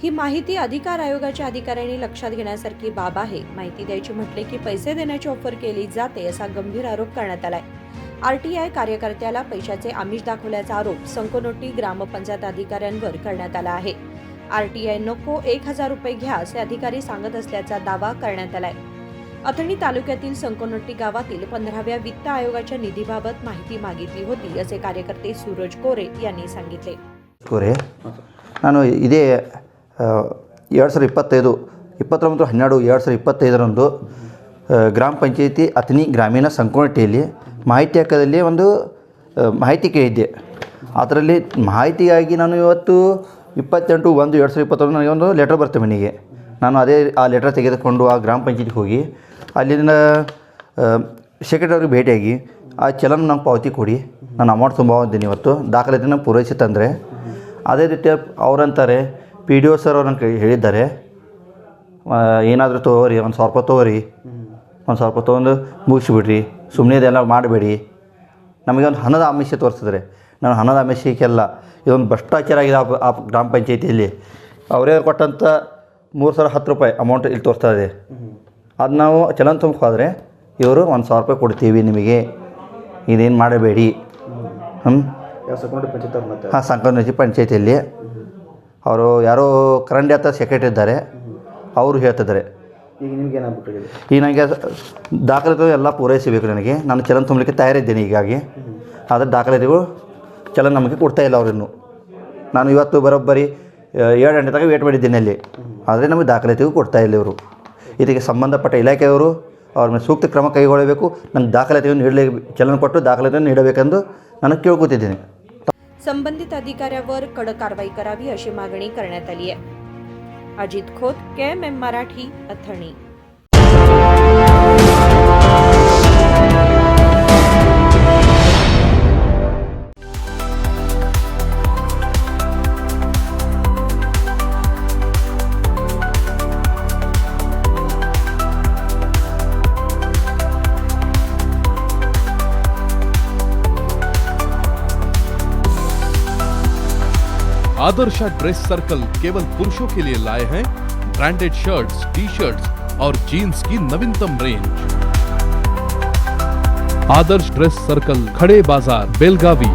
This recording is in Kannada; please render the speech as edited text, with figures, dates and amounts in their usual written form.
ही माहिती अधिकार आयोगाच्या अधिकाऱ्यांनी लक्षात घेण्यासारखी बाब आहे। माहिती द्यायची म्हटले की पैसे देण्याची ऑफर केली जाते असा गंभीर आरोप करण्यात आलाय। आरटीआय कार्यकर्त्याला पैशाचे आमिष दाखवल्याचा आरोप संकोनोटी ग्रामपंचायत अधिकाऱ्यांवर करण्यात आला आहे। आरटीआय नको 1000 रुपये घ्या असे अधिकारी सांगत असल्याचा दावा करण्यात आलाय। अथणी तालुक्यातील संकोनोटी गावातील 15व्या वित्त आयोगाच्या निधीबाबत माहिती मागितली होती असे कार्यकर्ते सूरज कोरे यांनी सांगितले। कोरे ನಾನು ಇದೇ 2025 ಗ್ರಾಮ ಪಂಚಾಯಿತಿ ಅತನಿ ಗ್ರಾಮೀಣ ಸಂಕೋನಟ್ಟಿಯಲ್ಲಿ ಮಾಹಿತಿ ಹಾಕೋದಲ್ಲಿ ಒಂದು ಮಾಹಿತಿ ಕೇಳಿದ್ದೆ। ಅದರಲ್ಲಿ ಮಾಹಿತಿಯಾಗಿ ನಾನು ಇವತ್ತು 28/1/2021 ನನಗೆ ಒಂದು ಲೆಟರ್ ಬರುತ್ತೆ ಮನೆಗೆ। ನಾನು ಅದೇ ಆ ಲೆಟರ್ ತೆಗೆದುಕೊಂಡು ಆ ಗ್ರಾಮ ಪಂಚಾಯಿತಿಗೆ ಹೋಗಿ ಅಲ್ಲಿಂದ ಸೆಕ್ರೆಟರಿ ಅವ್ರಿಗೆ ಭೇಟಿಯಾಗಿ ಆ ಚಲನ್ ನಂಗೆ ಪಾವತಿ ಕೊಡಿ, ನಾನು ಅಮೌಂಟ್ ತುಂಬ ಇದ್ದೀನಿ, ಇವತ್ತು ದಾಖಲಾತಿನ ಪೂರೈಸಿ ತಂದರೆ ಅದೇ ರೀತಿ ಅವರಂತಾರೆ ಪಿ ಡಿ ಒ ಸರ್ ಅವ್ರು ನನಗೆ ಹೇಳಿದ್ದಾರೆ, ಏನಾದರೂ ತೊಗೋರಿ 1000 ರೂಪಾಯಿ ತೊಗೋರಿ, 1000 ರೂಪಾಯಿ ತೊಗೊಂಡು ಮುಗಿಸ್ಬಿಡ್ರಿ, ಸುಮ್ಮನೆ ಇದೆಲ್ಲ ಮಾಡಬೇಡಿ। ನಮಗೆ ಒಂದು ಹಣದ ಆಮಿಷ ತೋರಿಸಿದ್ರೆ ನಾನು ಹಣದ ಆಮಿಷಕ್ಕೆಲ್ಲ ಇದೊಂದು ಭ್ರಷ್ಟಾಚಾರ ಆಗಿದೆ ಆ ಗ್ರಾಮ ಪಂಚಾಯಿತಿಯಲ್ಲಿ। ಅವರೇ ಕೊಟ್ಟಂಥ 3010 ರೂಪಾಯಿ ಅಮೌಂಟ್ ಇಲ್ಲಿ ತೋರಿಸ್ತಾ ಇದೆ। ಅದು ನಾವು ಚಲನ್ ತುಂಬ ಹೋದರೆ ಇವರು 1000 ರೂಪಾಯಿ ಕೊಡ್ತೀವಿ ನಿಮಗೆ, ಇದೇನು ಮಾಡಬೇಡಿ। ಸಂಕೋನಟ್ಟಿ ಪಂಚಾಯಿತಿಯಲ್ಲಿ ಅವರು ಯಾರೋ ಕರಂಡಿ ಅಂತ ಸೆಕ್ರೆಟರಿ ಇದ್ದಾರೆ, ಅವರು ಹೇಳ್ತಿದ್ದಾರೆ ಈಗ ನಿಮ್ಗೆ ಏನಾಗ್ಬಿಟ್ಟಿದೆ? ಈಗ ನನಗೆ ದಾಖಲಾತಿಗಳು ಎಲ್ಲ ಪೂರೈಸಬೇಕು, ನನಗೆ ನಾನು ಚಲನ್ ತುಂಬಲಿಕ್ಕೆ ತಯಾರಿದ್ದೇನೆ ಹೀಗಾಗಿ, ಆದರೆ ದಾಖಲಾತಿಗಳು ಚಲನ್ ನಮಗೆ ಕೊಡ್ತಾಯಿಲ್ಲ ಅವರಿನ್ನು। ನಾನು ಇವತ್ತು ಬರೋಬ್ಬರಿ 7 ಗಂಟೆ ತನಕ ವೇಟ್ ಮಾಡಿದ್ದೇನೆ ಅಲ್ಲಿ, ಆದರೆ ನಮಗೆ ದಾಖಲಾತಿಗೂ ಕೊಡ್ತಾಯಿಲ್ಲ ಇವರು। ಇದಕ್ಕೆ ಸಂಬಂಧಪಟ್ಟ ಇಲಾಖೆಯವರು ಅವ್ರ ಮೇಲೆ ಸೂಕ್ತ ಕ್ರಮ ಕೈಗೊಳ್ಳಬೇಕು, ನನಗೆ ದಾಖಲಾತಿಯನ್ನು ಚಲನ್ ಕೊಟ್ಟು ದಾಖಲಾತಿಯನ್ನು ನೀಡಬೇಕೆಂದು ನಾನು ಕೇಳ್ಕೊತಿದ್ದೀನಿ। संबंधित अधिकाऱ्यावर कडक कारवाई करावी अशी मागणी करण्यात आली आहे। अजित खोत, KMM मराठी, अथणी। आदर्श ड्रेस सर्कल केवल पुरुषों के लिए लाए हैं ब्रांडेड शर्ट्स, टी शर्ट्स और जीन्स की नवीनतम रेंज। आदर्श ड्रेस सर्कल, खड़े बाजार, बेलगावी।